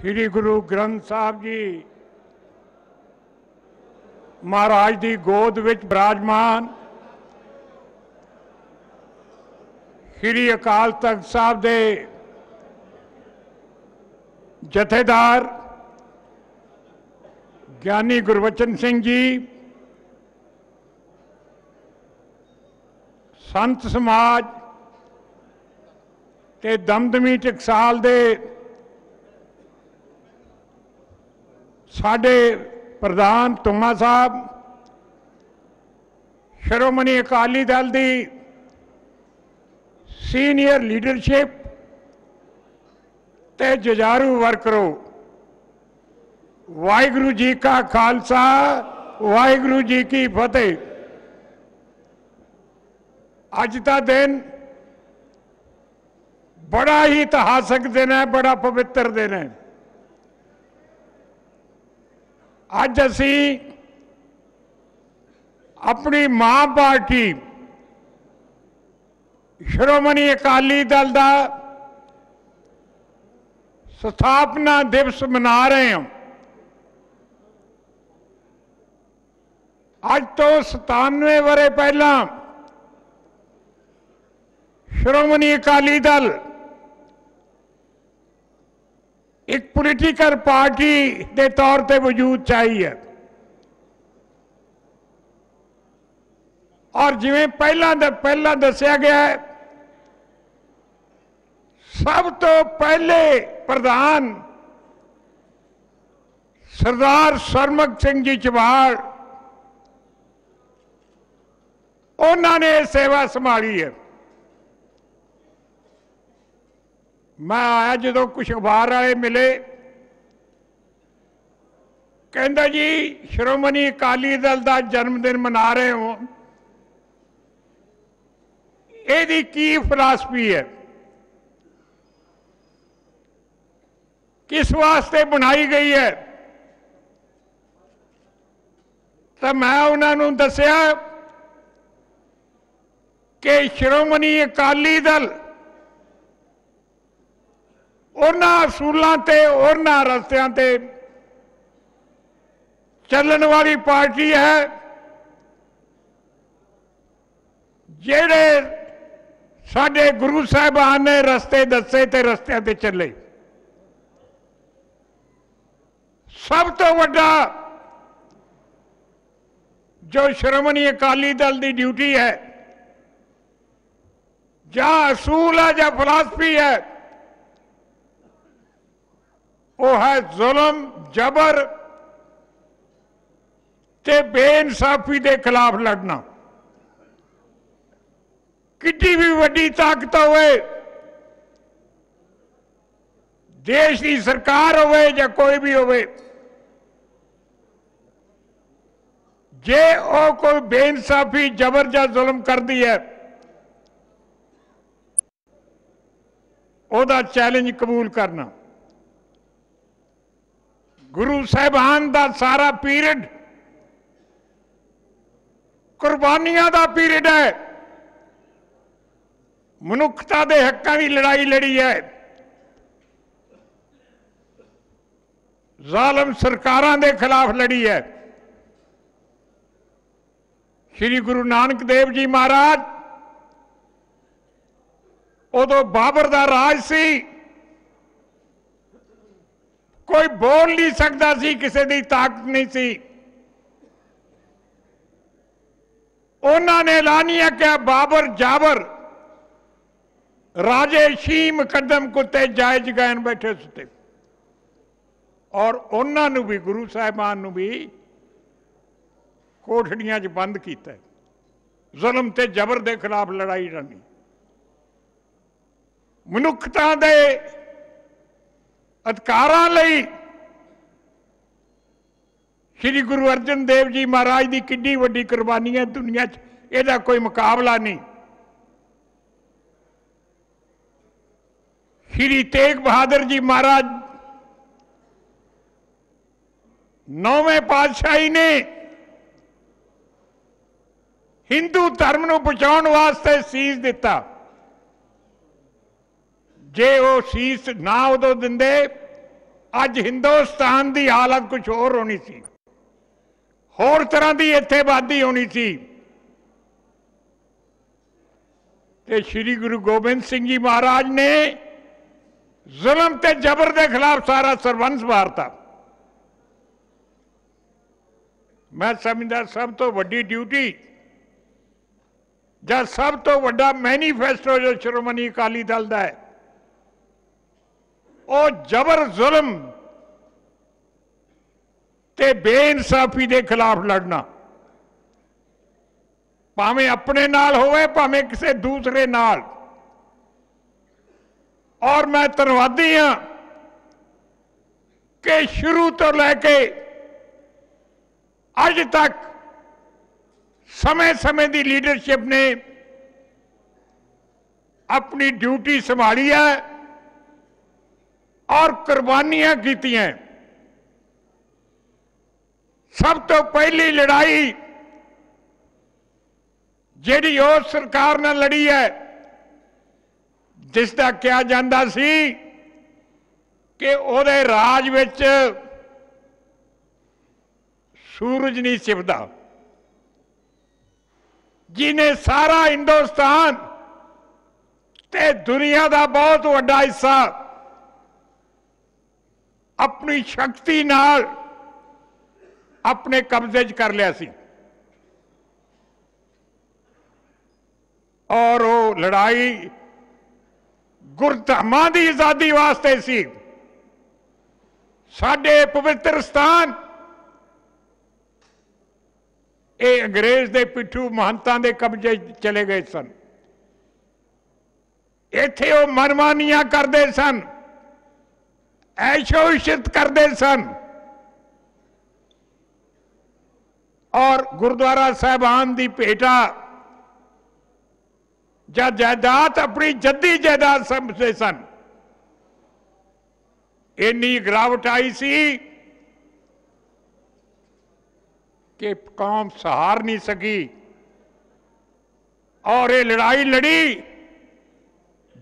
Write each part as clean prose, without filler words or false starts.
श्री गुरु ग्रंथ साहब जी महाराज की गोद विच विराजमान श्री अकाल तख्त साहब के जथेदार ज्ञानी गुरबचन सिंह जी, संत समाज ते दमदमी टकसाल दे साडे प्रधान तुमा साहब, श्रोमणी अकाली दल की सीनियर लीडरशिप ते जुझारू वर्करों, वाहिगुरु जी का खालसा वाहिगुरु जी की फतेह। अज का दिन बड़ा ही इतिहासक दिन है, बड़ा पवित्र दिन है। अज असी अपनी मां पार्टी श्रोमणी अकाली दल का स्थापना दिवस मना रहे हैं। अज तो 97 वरे पहला श्रोमणी अकाली दल एक पॉलिटिकल पार्टी के तौर पर वजूद चाहिए और जिवें पहला दसिया गया है, सब तो पहले प्रधान सरदार सरमख सिंह जी चबाड़ उन्होंने सेवा संभाली है। मैं आया जो कुछ अखबार वाले मिले, कहता जी श्रोमणी अकाली दल का जन्मदिन मना रहे हो, यदी की फिलासफी है, किस वास्ते बनाई गई है। तो मैं उन्होंने दसिया कि श्रोमणी अकाली दल उन्हां असूलों ते उन्हां रस्तियां ते चलने वाली पार्टी है जेड़े साडे गुरु साहिबान ने रस्ते दसे ते रस्तियां ते चले। सब तो वड्डा जो श्रोमणी अकाली दल की ड्यूटी है, जहां असूल है या फिलासफी है, वो है जुल्म जबर ते बेइंसाफी के खिलाफ लड़ना। कितनी भी वड्डी ताकत होवे, देश की सरकार होवे या कोई भी होवे, जे वो कोई बेइंसाफी जबर या जुल्म कर दी है, ओदा चैलेंज कबूल करना। गुरु साहिबान का सारा पीरियड कुर्बानियां का पीरियड है, मनुखता के हकों की लड़ाई लड़ी है, जालिम सरकारों के खिलाफ लड़ी है। श्री गुरु नानक देव जी महाराज उदों बाबर का राज सी, कोई बोल नहीं सकता सी, किसी की ताकत नहीं सी। उन्होंने ऐलानिया क्या बाबर जाबर राजे शी मुकदम कुत्ते जायज गैन बैठे सुते, और उन्होंने भी गुरु साहिबान भी कोठड़ियां च बंद किया। जुल्म ते जबर के खिलाफ लड़ाई लड़नी, मनुखता के अधिकारां लई श्री गुरु अर्जन देव जी महाराज की कितनी वड्डी कुर्बानी है, दुनिया च इहदा कोई मुकाबला नहीं। श्री तेग बहादुर जी महाराज 9वें पातशाही ने हिंदू धर्म को बचाने वास्ते शीश दिता। जे वो शीश ना उदों दिंदे ਅੱਜ ਹਿੰਦੁਸਤਾਨ ਦੀ ਹਾਲਤ ਕੁਝ ਹੋਰ ਹੋਣੀ ਸੀ, ਹੋਰ ਤਰ੍ਹਾਂ ਦੀ ਇੱਥੇ ਆਬਾਦੀ ਹੋਣੀ ਸੀ। ਤੇ श्री गुरु गोबिंद सिंह जी महाराज ने जुल्म ते जबर के खिलाफ सारा सरबंस वारता। मैं समझदा सब तो वड्डी ड्यूटी या सब तो वड्डा मैनीफेस्टो जो श्रोमणी अकाली दल का है, वो जबर जुल्म ते बेइंसाफी के खिलाफ लड़ना, भावें अपने नाल होवे भावें किसी दूसरे नाल। और मैं धन्नवादी हाँ कि शुरू तो लैके अज तक समय समय की लीडरशिप ने अपनी ड्यूटी संभाली है और कुर्बानियां की हैं। सब तो पहली लड़ाई जिहड़ी उस सरकार ने लड़ी है, जिसका कहा जाता सी कि उहदे राज विच सूरज नहीं छिपदा, जिन्हें सारा हिंदुस्तान ते दुनिया का बहुत वड्डा हिस्सा अपनी शक्ति नाल अपने कब्जे च कर लिया सी। और वो लड़ाई गुरधामां की आजादी वास्ते सी। साडे पवित्र स्थान ये अंग्रेज दे पिट्ठू महंतां दे कब्जे चले गए सन। इत्थे वो मनमानियां करते सन, ऐशो इशत करते सन और गुरुद्वारा साहिबान की भेटा या जायदाद अपनी जद्दी जायदाद समझते सन। इन्नी गिरावट आई सी कि कौम सहार नहीं सकी और ये लड़ाई लड़ी,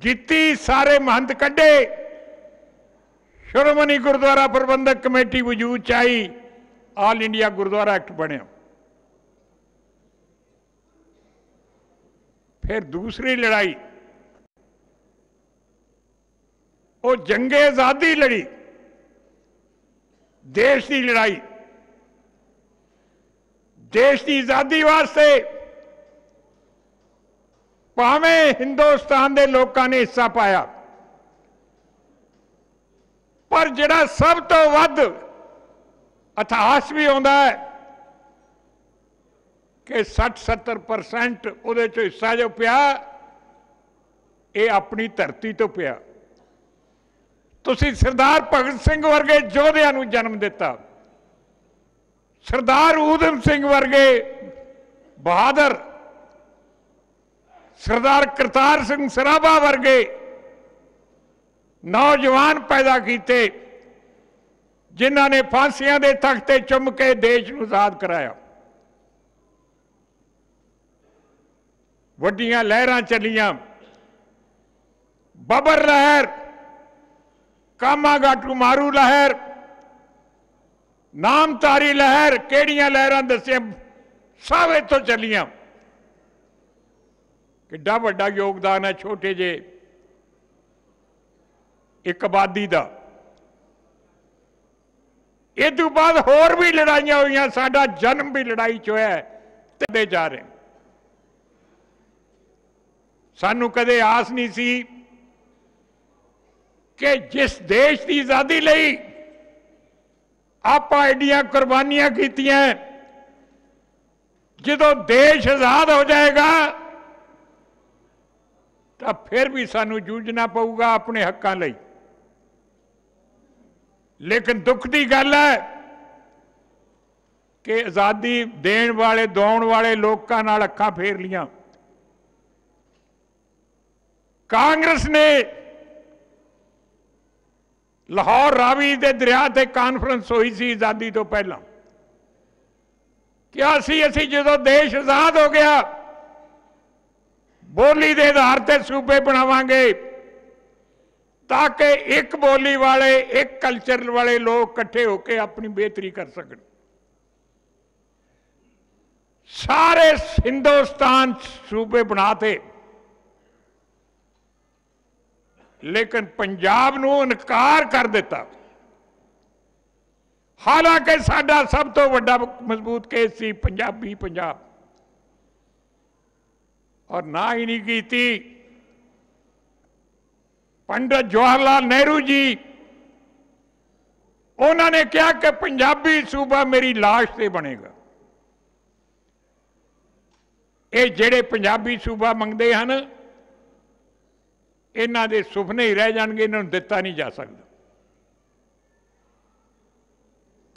जीती, सारे महंत कड्डे, श्रोमणी गुरुद्वारा प्रबंधक कमेटी वजूद च आई, ऑल इंडिया गुरुद्वारा एक्ट बनया। फिर दूसरी लड़ाई वो जंगे आजादी लड़ी, देश की लड़ाई। देश की आजादी वास्ते भावें हिंदुस्तान के लोगों ने हिस्सा पाया, पर जिहड़ा सब तो वध इतिहास भी आउंदा है कि 60-70% उहदे चों हिस्सा जो पिया ये अपनी धरती तो पिया। तुसीं सरदार भगत सिंह वर्गे योधियां नूं जन्म दिता, सरदार ऊधम सिंह वर्गे बहादुर, सरदार करतार सिंह सराभा वर्गे नौजवान पैदा किए, जिन्हां ने फांसियां दे तख्ते चुम के देश नूं आजाद कराया। वड्डियां लहरां चलियां, बबर लहर, कामागाटू मारू लहर, नामधारी लहर, केड़ियां लहरां दसिया सब इत्थों चलियां। किड्डा वड्डा योगदान है छोटे जे एक आबादी का। इस तो बाद होर भी लड़ाइयां हुई, साडा जन्म भी लड़ाई च होया है ते जा रहे। सानू कदे आस नहीं सी कि जिस देश की आजादी लई आप एडियां कुर्बानियां कीतियां, जदों देश आजाद हो जाएगा तो फिर भी सानू जूझना पऊगा अपने हकों लई। लेकिन दुख की गल है कि आजादी देण वाले दौण वाले लोगों नाल अखां फेर लियां। कांग्रेस ने लाहौर रावी के दरिया से कॉन्फ्रेंस हुई सी आजादी तो पहला कि असी जो देश आजाद हो गया बोली के आधार पर सूबे बनावांगे ताकि एक बोली वाले एक कल्चर वाले लोग इकट्ठे होकर अपनी बेहतरी कर सकन। सारे हिंदुस्तान सूबे बनाते, लेकिन पंजाब नूं इनकार कर दिता। हालांकि साडा सब तो वड्डा मजबूत केस सी पंजाबी पंजाब, और ना ही नहीं की। पंडित जवाहरलाल नेहरू जी उन्होंने कहा कि पंजाबी सूबा मेरी लाश से बनेगा। ये जेड़े पंजाबी सूबा मंगते हैं इन्हां दे सुपने ही रह जाएंगे, इन्होंने दिता नहीं जा सकता।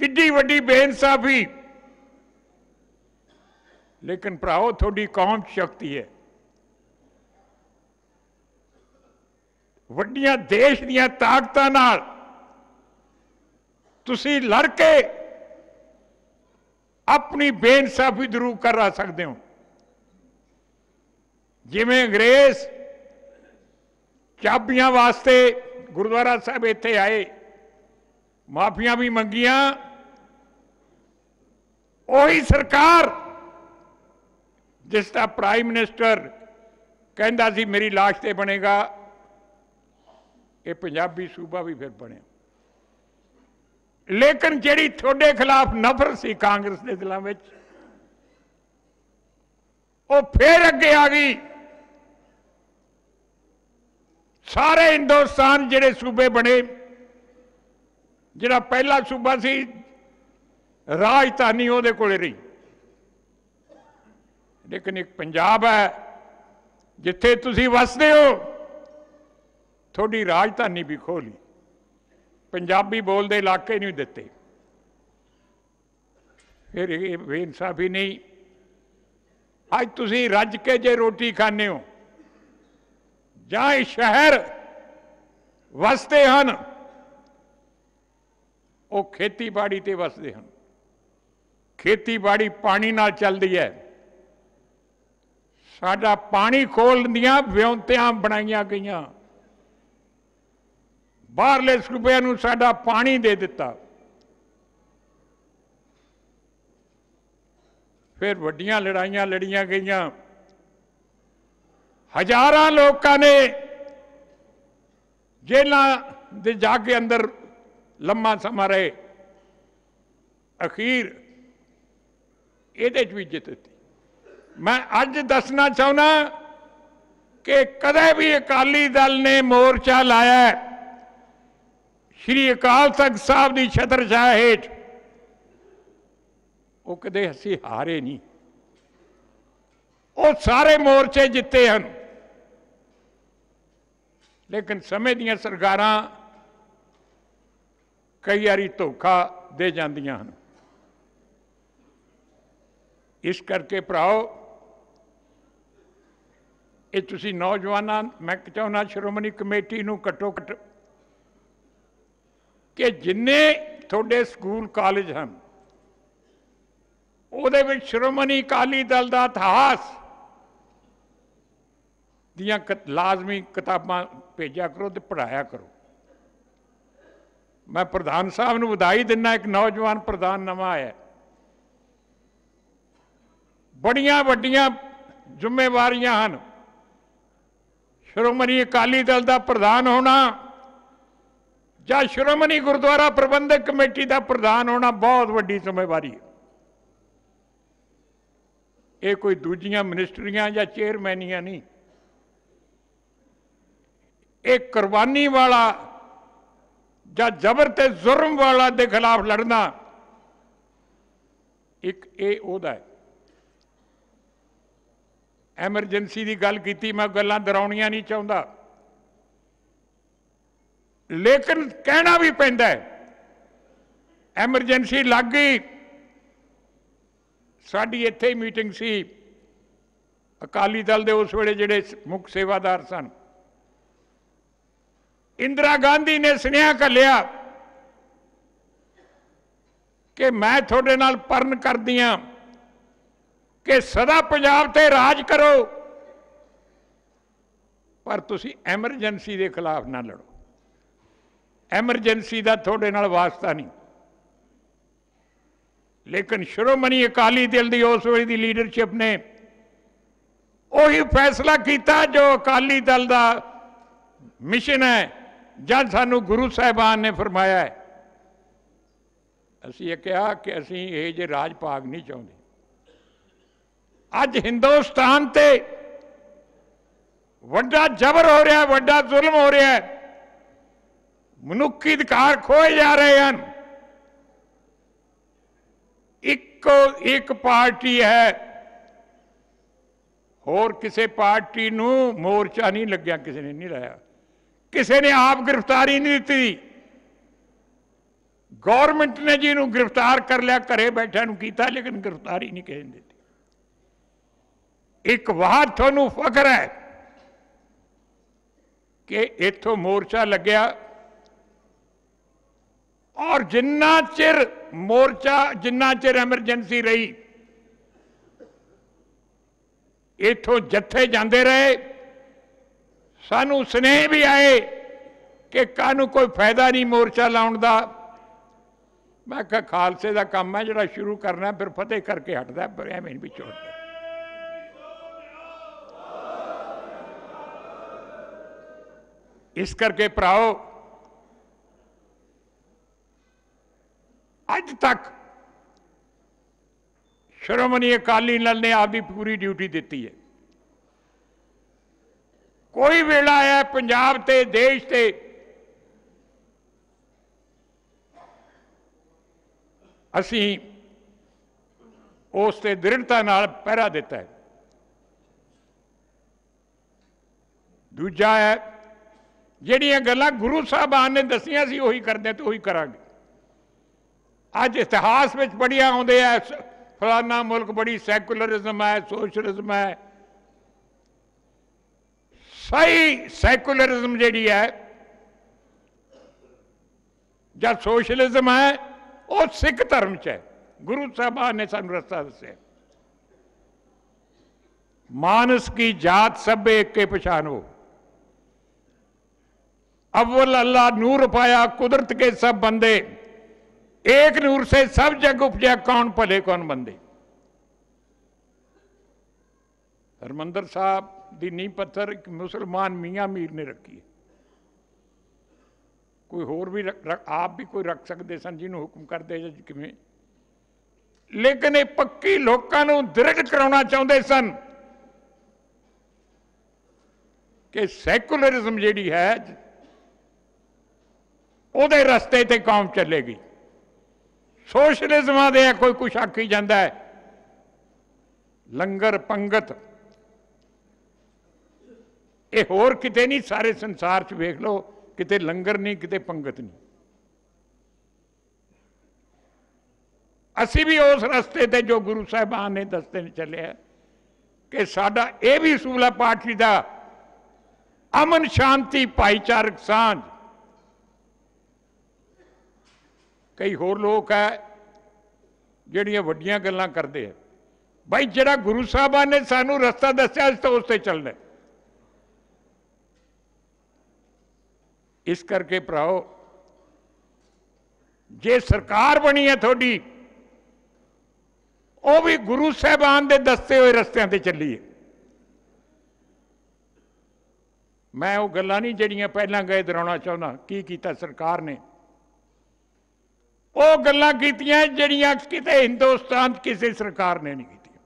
किड्डी वड्डी बेइंसाफी। लेकिन भराओ थोड़ी कौम शक्ति है, वड्डियां देश दियां ताकतां नाल तुसीं लड़ के अपनी बेइंसाफी दूर करा सकते हो। जिवें अंग्रेज चाबियां वास्ते गुरुद्वारा साहब इत्थे आए, माफियां भी मंगियां, वही सरकार जिसका प्राइम मिनिस्टर कहता सी मेरी लाश ते बनेगा, ये पंजाबी सूबा भी फिर बने। लेकिन जिहड़ी थोड़े खिलाफ नफरत सी कांग्रेस के दिलों में, वो फिर अगे आ गई। सारे हिंदुस्तान जिहड़े सूबे बने, जिहड़ा पहला सूबा सी राजधानी उहदे कोले रही, लेकिन एक पंजाब है जिथे तुसीं वसदे हो, थोड़ी राजधानी भी खोली, पंजाबी बोलते इलाके नहीं दिते। फिर ये बेइंसाफी नहीं। अज तुसीं रज के जे रोटी खाने हो, जहां शहर वसते हैं वो खेतीबाड़ी ते वसते हैं। खेतीबाड़ी पानी नाल चलती है। साडा पानी खोल दियां विਉਂਤਿਆਂ बनाईयां गईयां, बाहरले सूबे नूं साडा पानी दे दिता। फिर वड्डियां लड़ाइयां लड़ियां गईयां। हजारां लोगों ने जेलां दे जाके अंदर लम्मा समा रहे, अखीर ये भी जितती। मैं अज दसना चाहना कि कदे भी अकाली दल ने मोर्चा लाया है श्री अकाल तख्त साहब की छतरछाया हेठ, वो कदे असीं हारे नहीं। वो सारे मोर्चे जिते हैं, लेकिन समय दियां सरकारां कई बारी धोखा दे जांदियां हैं। इस करके भराओ, ये तुसीं नौजवानां, मैं चाहुंदा श्रोमणी कमेटी नूं घट्टो घट्ट कि जिन्ने थोड़े स्कूल कॉलेज हैं उहदे विच श्रोमणी अकाली दल दा इतिहास दियां लाजमी किताबां भेजा करो ते पढ़ाया करो। मैं प्रधान साहब नूं वधाई दिना, एक नौजवान प्रधान नवां आया, बड़ियां वड्डियां जिम्मेवारियां हैं। श्रोमणी अकाली दल का प्रधान होना या श्रोमणी गुरुद्वारा प्रबंधक कमेटी का प्रधान होना बहुत वड्डी जिम्मेवारी है। ये कोई दूजियां मिनिस्ट्रियां या चेयरमैनियां नहीं, एक कुर्बानी वाला या जबर ते जुर्म वाला के खिलाफ लड़ना एक ये ओहदा है। एमरजेंसी की गल की, मैं गल्लां दोहराउणियां नहीं चाहता, लेकिन कहना भी पैंदा है। एमरजेंसी लग गई। साडी इत्थे ही मीटिंग सी अकाली दल दे उस वेले जिहड़े मुख सेवादार सन। इंदिरा गांधी ने सुनेहा घल्लिया कि मैं थोड़े नाल परण करदी हां कि सदा पंजाब ते राज करो, पर तुसी एमरजेंसी के खिलाफ ना लड़ो। एमरजेंसी का थोड़े नाल वास्ता नहीं, लेकिन श्रोमणी अकाली दल की उस वेले की लीडरशिप ने वही फैसला किया जो अकाली दल का मिशन है, जब सानू गुरु साहिबान ने फरमाया है। असीं ये कहा कि असीं ये जे राज भाग नहीं चाहते। अज हिंदुस्तान ते वड्डा जबर हो रहा है, वड्डा जुल्म हो रहा है, मनुखी अधिकार खोए जा रहे हैं। एक पार्टी है, होर किसी पार्टी नू मोर्चा नहीं लग्या, किसी ने नहीं लाया, किसी ने आप गिरफ्तारी नहीं दी। गवर्नमेंट ने जी नू गिरफ्तार कर लिया, घरे बैठा नू कीता, लेकिन गिरफ्तारी नहीं किसी ने दी। एक बात थानू फख्र है कि इथों मोर्चा लग्या, और जिन्ना चिर मोर्चा, जिन्ना चिर एमरजेंसी रही, इथों जत्थे जाते रहे। सानू स्नेह भी आए कि कानू कोई फायदा नहीं मोर्चा लाउण दा। मैं कहा खालसे का काम है, जिहड़ा शुरू करना फिर फतेह करके हटदा, पर एवें भी छोड़दा। इस करके भराओ, अज तक श्रोमणी अकाली दल ने आपकी पूरी ड्यूटी दी है। कोई वेला आया पंजाब ते देश ते असी उस ते दृढ़ता नाल पहरा दिता है। दूजा है, जिहड़ियां गल्लां गुरु साहबान ने दसियां सी उही करदे ते उही करांगे। अज इतिहास में पढ़िया आउंदे है, फलाना मुल्क बड़ी सैकुलरिज्म है, सोशलिज्म है। सही सैकुलरिज्म जिहड़ी है या सोशलिज्म है, वो सिख धर्म च है। गुरु साहबान ने सानू रस्ता दस्या, मानस की जात सब एक के पहचानो, अव्वल अल्लाह नूर पाया कुदरत के सब बंदे, एक नूर से सब जग उपजा कौन भले कौन बंदे। हरमंदर साहब की नींह पत्थर एक मुसलमान मियाँ मीर ने रखी है। कोई होर भी आप भी कोई रख सकते सन, जिन्होंने हुक्म करते किवें, लेकिन ये पक्की लोगों को दृढ़ कराना चाहते सन कि सैकुलरिज्म जिहड़ी है उहदे रस्ते ते कौम चलेगी। सोशलिज्म दे कोई कुछ आखी जाता है, लंगर पंगत, ये होर किते नहीं, सारे संसार च वेख लो, किते लंगर नहीं, किते पंगत नहीं। असी भी उस रस्ते ते जो गुरु साहिबान ने दसते चले कि साडा ये भी सूला पार्टी का अमन शांति भाईचारक सांझ। कई होर लोग है जिहड़ियां वड्डियां गल्लां करते हैं। भाई जिहड़ा गुरु साहबान ने सानू रस्ता दस्या तो उस ते चलना। इस करके भराओ, जे सरकार बनी है थोड़ी, वो भी गुरु साहबान के दसते हुए रस्तियां ते चली है। मैं वो गल्लां नहीं जिहड़ियां पहलां गए दोहराउणा चाहुंदा की कीता सरकार ने। वो गल्लां कीतियां जिहड़ियां किते हिंदुस्तान किसी सरकार ने नहीं की।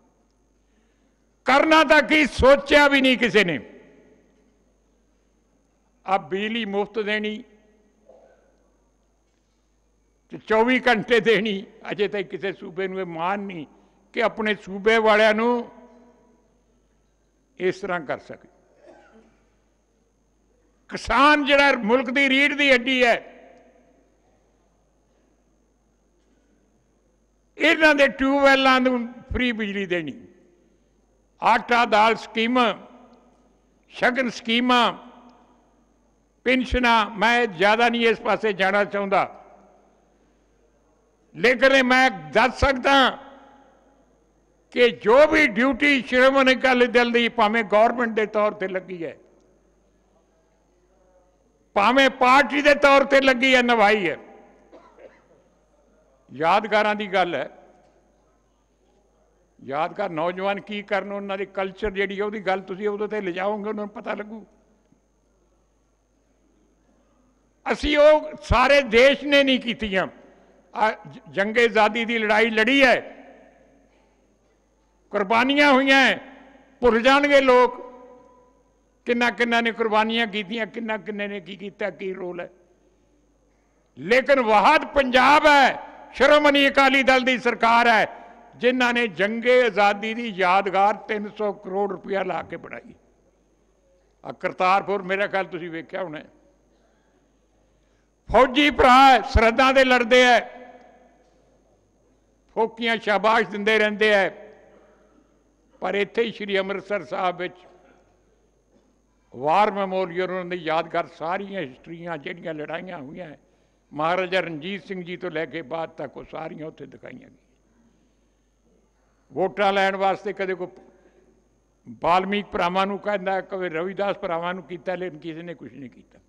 करना था कि सोचा भी नहीं किसी ने। अब बिजली मुफ्त देनी, 24 घंटे देनी, अजे तक किसी सूबे में मान नहीं कि अपने सूबे वालियां नूं इस तरह कर सके। किसान जिहड़ा मुल्क की रीढ़ की हड्डी है, इन्हां दे ट्यूबवैलों नूं फ्री बिजली देनी, आटा दाल स्कीम, शगन स्कीम, पेंशन। मैं ज़्यादा नहीं इस पासे जाना चाहता, लेकिन मैं दस सकता कि जो भी ड्यूटी श्रोमणी अकाली दल की भावें गौरमेंट के तौर पर लगी है, भावें पार्टी के तौर पर लगी है निभाई है। यादगारां की गल है, यादगार नौजवान की करन, उन्होंने कल्चर जी वो गल तुसीं उहदे ते ले जाओगे उन्होंने पता लगू। असी वो सारे देश ने नहीं कीतियां। जंगे आज़ादी की लड़ाई लड़ी है, कुर्बानियां हुई हैं, भुल जाएंगे लोग किन्ना किन्ना ने कुर्बानियां कीतियां, किन्ना किन्ने ने की कीता, की रोल है। लेकिन वाहद पंजाब है, श्रोमणी अकाली दल की सरकार है जिन्हों ने जंगे आज़ादी की यादगार 300 करोड़ रुपया ला के बनाई। करतारपुर मेरा ख्याल तुसीं वेख्या होना, फौजी भरा सरहदां ते लड़ते हैं, फोकियां शाबाश दिंदे रहंदे है, पर इत्थे ही श्री अमृतसर साहब विच वार मैमोरीअल उन्होंने यादगार सारिया हिस्ट्रियां जिहड़ियां लड़ाइयां हुई हैं महाराजा रणजीत सिंह जी तो लैके बाद तक वो सारियां उत्थे दिखाइयां गई। वोटां लैण वास्ते कदे कोई वाल्मीकि भरावां नूं कहंदा, कभी रविदास भरावां नूं कीता, लेकिन किसी ने कुछ नहीं किया।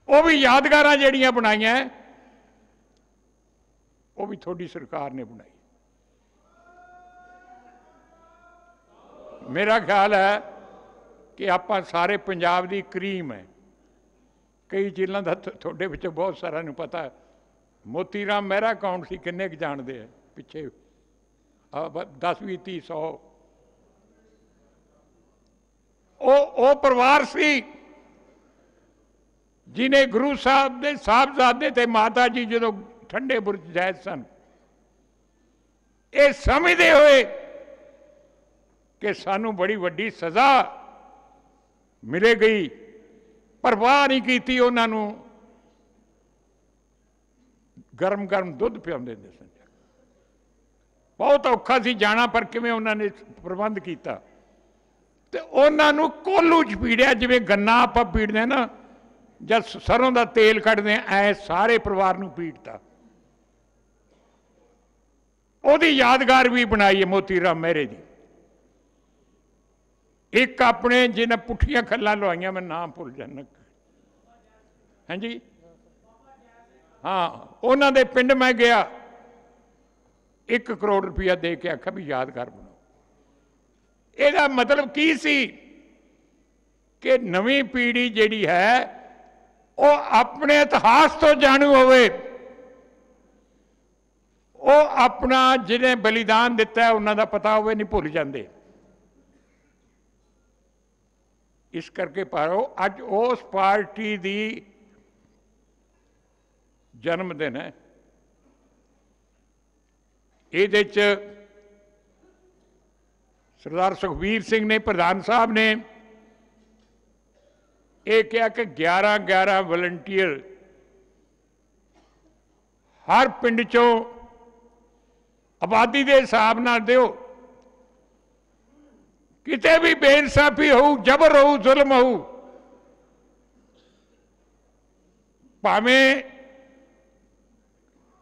वो भी यादगारां जिहड़ियां बनाईयां वो भी थोड़ी सरकार ने बनाई। मेरा ख्याल है कि आप सारे पंजाब की क्रीम है। कई जिलों का थोड़े विच बहुत सारा नूं पता है। मोती राम मेहरा कौन सी, किन्ने क जानते हैं पिछे 10-20-30-100 वो परिवार सी जिन्हें गुरु साहब के साहबजादे ते माता जी जो ठंडे बुरज जायद सन, ये समझते हुए कि सानू बड़ी वड्डी सज़ा मिले गई, परवाह नहीं की। उन्होंने गर्म गर्म दुध पियाते सन। बहुत औखा सी जाना, पर किवें उन्होंने प्रबंध किया ते उन्होंने कोलू च पीड़िया, जिवें गन्ना आप पीड़ते ना, जब सरों का तेल कढ़ते ऐ सारे परिवार नूं पीड़ता। उहदी यादगार भी बनाई है मोती राम मेहरे की। एक अपने जिन्हें पुठियां खल्लां लवाइयां, मैं नाम भुल जाना, हाँ जी, हाँ, उन्होंने पिंड मैं गया, 1 करोड़ रुपया दे के आखा भी यादगार बनाओ। ਇਹਦਾ मतलब की सी कि नवी पीढ़ी जिहड़ी है वो अपने इतिहास तो जाणू होवे, वो अपना जिन्हें बलिदान दिता है उन्हों का पता होवे, नहीं भुल जाते। इस करके पारो अज उस पार्टी की जन्मदिन है। ये सरदार सुखबीर सिंह ने, प्रधान साहब ने यह कहा कि 11-11 वलंटियर हर पिंड चों आबादी के हिसाब नाल दिओ, किते भी बेइंसाफी हो, जबर हो, जुल्म हो, भावें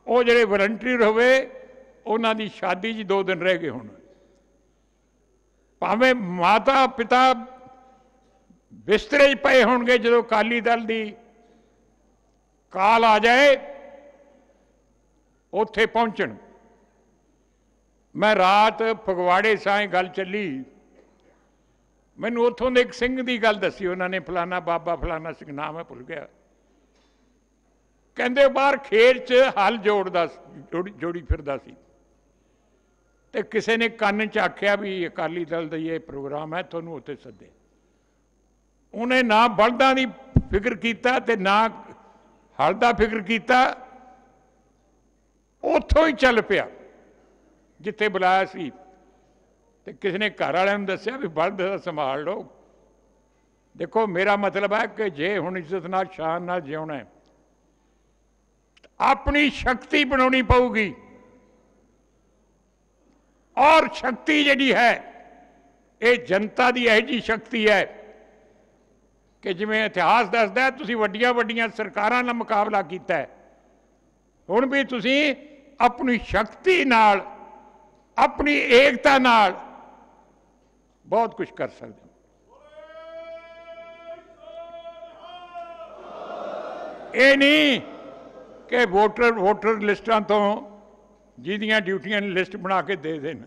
वो जिहड़े वलंटियर होवे उन्हां दी शादी जी 2 दिन रह गए होण, भावें माता पिता बिस्तरे पे होणगे, जो अकाली दल की काल आ जाए उत्थे पहुंचण। मैं रात फगवाड़े सां गल चली, मैनूं उत्थों दे एक सिंह की गल दसी, उन्होंने फलाना बाबा फलाना सिंह नाम है भुल गया, कहंदे बाहर खेत च हल जोड़ी फिरदा सी ते किसी ने कान च आख्या भी अकाली दल का ये प्रोग्राम है, तुहानूं उत्थे सदे। उन्हें ना बलदां दी फिक्र कीता ते ना हल दा फिक्र कीता, उत्थों ही चल पिया जिथे बुलाया सी। ते किसी ने घर वालियां नूं दस्सिया भी बलद दा संभाल लो। देखो मेरा मतलब है कि जे हुण इज्जत नाल शान नाल जिउणा है, अपनी शक्ति बनानी पऊगी। और शक्ति जिहड़ी है ये जनता की यह जी शक्ति है कि जिवें इतिहास दसदा है, तुसीं वड्डियां वड्डियां सरकारां नाल मुकाबला कीता है, हुण भी तुसीं अपनी शक्ति नाल, अपनी एकता नाल बहुत कुछ कर सकते हो। ये नहीं कि वोटर लिस्टां तो जिहदियां ड्यूटियां लिस्ट बना के दे देन।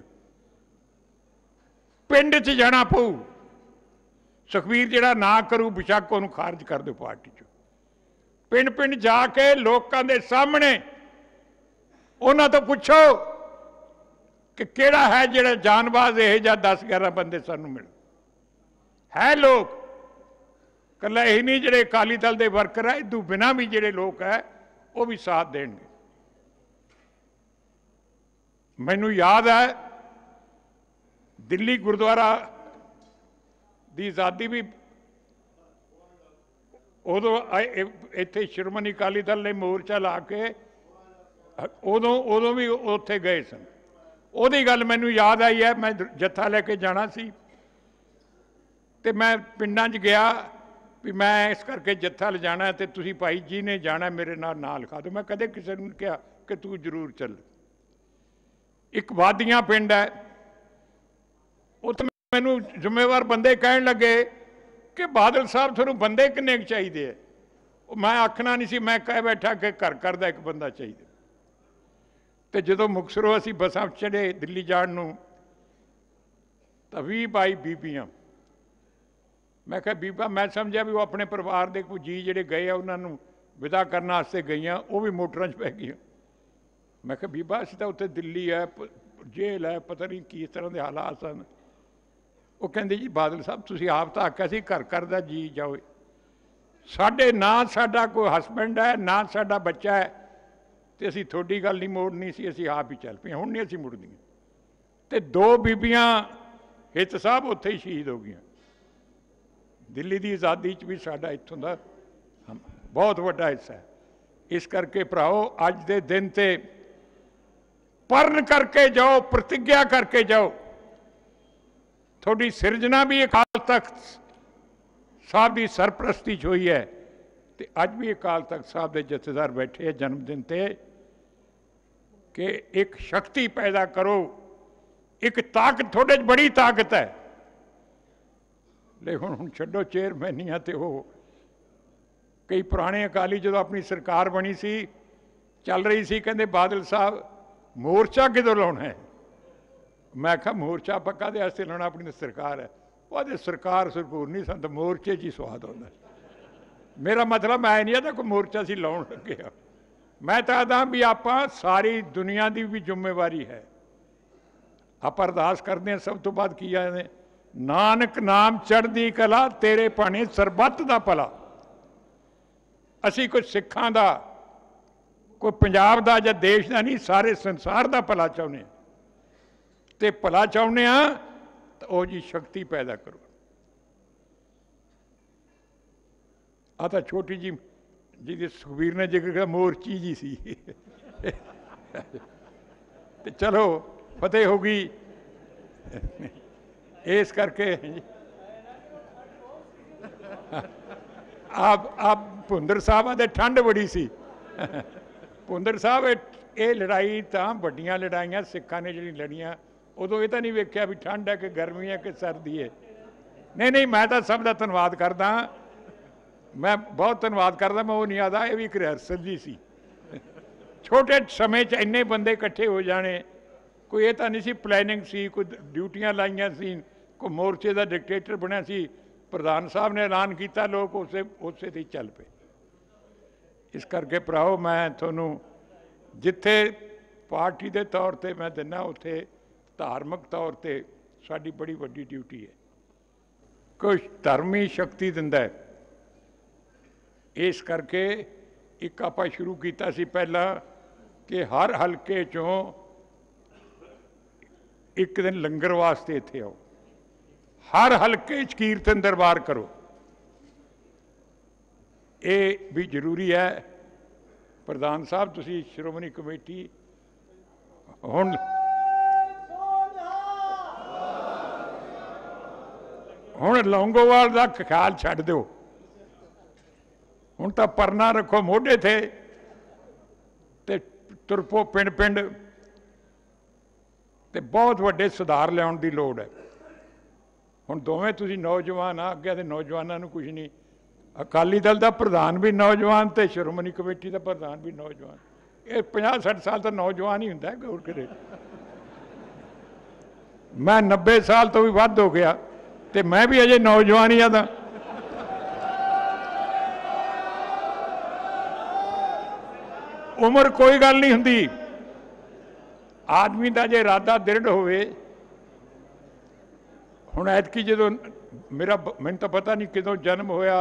पिंड च जाना पऊ। सुखबीर जिहड़ा ना करू बेशक उहनूं खारिज कर दो पार्टी चों। पिंड पिंड जाके लोकां दे सामने उन्हां तो पुछो कि किहड़ा है जिहड़ा जानबाज इहो जिहा 10-11 बंदे सानूं मिल है। लोग कल्ला यही नहीं जिहड़े अकाली दल दे वर्कर है, इदू बिना भी जिहड़े लोग है वो भी साथ देणगे। मैनूं याद है दिल्ली गुरुद्वारा दी आज़ादी भी उदों इत्थे श्रोमणी अकाली दल ने मोर्चा ला के उदों भी उत्थे गए सन। उहदी गल मैनूं याद आई है। मैं जत्था लैके जाना सी ते मैं पिंडां 'च गया भी मैं इस करके जत्था ले जाना ते तुसीं भाई जी ने जाना मेरे नाल लिखा दो। मैं कदे किसी नूं कहा कि तू जरूर चल। एक वादियां पिंड है उत्थे मैनूं जिम्मेवार बंदे कहण लगे कि बादल साहब तुहानूं बंदे किन्ने चाहिए है। मैं आखना नहीं सी, मैं कह बैठा कि घर घर का एक बंदा चाहिए। तो जो मुकतसरों असीं बसां चढ़े दिल्ली जाण नूं तां 20-22 बीबियां। मैं कहा बीबा मैं समझा भी वो अपने परिवार के कोई जी जिहड़े गए उन्होंने विदा करने वास्ते गईयां, वो भी मोटरां 'च पै गईयां। मैं कहा बीबा असीं तां उत्थे दिल्ली है, जेल है, पता नहीं किस तरह के हालात सन। वो कहते जी बादल साहब तुसीं आप तो आख्या सी घर घर का जी जाओ। साडे ना साडा कोई हसबैंड है ना साडा बच्चा है तो असीं थोड़ी गल नहीं मोड़नी सी, असीं आप ही चल पे। हुण नहीं असीं मुड़दियां। ते 2 बीबियां हित साहब उत्थे ही शहीद हो गई। दिल्ली की आज़ादी च भी साडा इत्थों का बहुत वड्डा हिस्सा है। इस करके भराओ अज दे दिन ते प्रण करके जाओ, प्रतिज्ञा करके जाओ। थोड़ी सिरजना भी अकाल तख्त साहब की सरप्रस्ती च हुई है तो अज भी अकाल तख्त साहब के जथेदार बैठे हैं जन्मदिन ते कि एक शक्ति पैदा करो, एक ताकत थोड़े बड़ी ताकत है। लेकिन हुण छड्डो चेयरमैनियां ते वो कई पुराने अकाली जो अपनी सरकार बनी सी चल रही सी कहंदे बादल साहब मोर्चा किदों लाउणा है। मैं कहा मोर्चा पक्का दे वास्ते लाउणा, अपनी सरकार है। वो सरकार सरकूर नहीं सन, मोर्चे च ही स्वाद आउंदा। मेरा मतलब मैं नहीं आता कोई मोर्चा सी लाउण लगे आ। मैं तो आदा भी आपां सारी दुनिया की भी जिम्मेवारी है। आप अरदास करते हैं सब तो बाद की आए नानक नाम चढ़दी कला तेरे भाने सरबत दा भला। असी कोई सिखां दा कोई पंजाब दा या देश का नहीं, सारे संसार का भला चाहुंदे आ। ते भला चाहुंदे आ तो वो जी शक्ति पैदा करो। आ तो छोटी जी जी सुखबीर ने जिक्र किया मोर्ची जी सी ते चलो फतेह हो गई। इस करके आप भुंदर साहब आते ठंड बड़ी सी। भुंदर साहब ये लड़ाई तो बड़ियां लड़ाइयां सिखा ने जी लड़ियां उदों ये तो नहीं वेख्या भी ठंड है कि गर्मी है कि सर्दी है। नहीं नहीं मैं तो सब का धन्यवाद करदा, मैं बहुत धन्यवाद करदा। मैं वो नहीं आता ये भी एक रिहर्सल जी सी। छोटे समय च इन्ने बंदे इकट्ठे हो जाने कोई ये तो नहीं सी प्लैनिंग सी, कोई ड्यूटियां लाइया सी, कोई मोर्चे का डिकटेटर बनया सी। प्रधान साहब ने ऐलान किया लोग उसे ही चल पे। इस करके भराओ मैं थोनू जिथे पार्टी के तौर पर मैं दिना उत्थे धार्मिक तौर पर साड़ी बड़ी वड्डी ड्यूटी है। कुछ धर्म ही शक्ति दिंदा है। इस करके एक आप शुरू किया सी पहला कि हर हल्के चों एक दिन लंगर वास्ते इत्थे आओ, हर हल्के च कीर्तन दरबार करो। ये भी जरूरी है। प्रधान साहब तुसी श्रोमणी कमेटी हुण लौंगोवाल का ख्याल छड्ड दो। हुण तां परना रखो मोढे थे ते तुरपो पिंड पिंड ते बहुत वड्डे सुधार लियाउण दी लोड़ है। हुण दोवें तुसीं नौजवान आ, अगे ते नौजवानों नूं कुछ नहीं अकाली दल का प्रधान भी नौजवान तो श्रोमणी कमेटी का प्रधान भी नौजवान। ये 50-60 साल तो नौजवान ही होंगे गौर करे। मैं 90 साल तो भी वध हो गया तो मैं भी अजे नौजवान ही हाँ। उम्र कोई गल नहीं हुंदी, आदमी का जे इरादा दृढ़ होवे। हुण ऐतकी जो मैनूं तो पता नहीं कदों जन्म होया,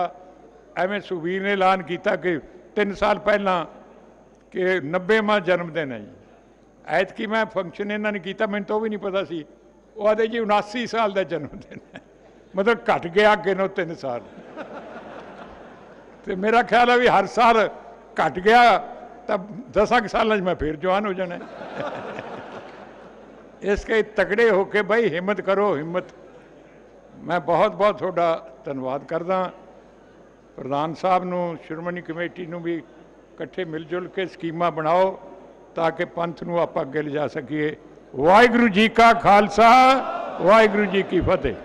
एवें सुखबीर ने ऐलान किया कि 3 साल पहला कि 90वां जन्मदिन है जी। ऐतकी मैं फंक्शन इन्होंने किया, मैंने तो भी नहीं पता सी। वो आदे जी 79 साल का जन्मदिन है, मतलब घट गया अगे नो 3 साल। तो मेरा ख्याल है भी हर साल घट गया तब 10 साल मैं फिर जवान हो जाना। इसके तगड़े होके भाई हिम्मत करो, हिम्मत। मैं बहुत बहुत थोड़ा धन्यवाद करदा प्रधान साहब नूं, श्रोमणी कमेटी नूं भी इकट्ठे मिलजुल के स्कीमां बनाओ ताकि पंथ नूं आपां अगे ले जा सकीए। वाहिगुरू जी का खालसा, वाहिगुरू जी की फतेह।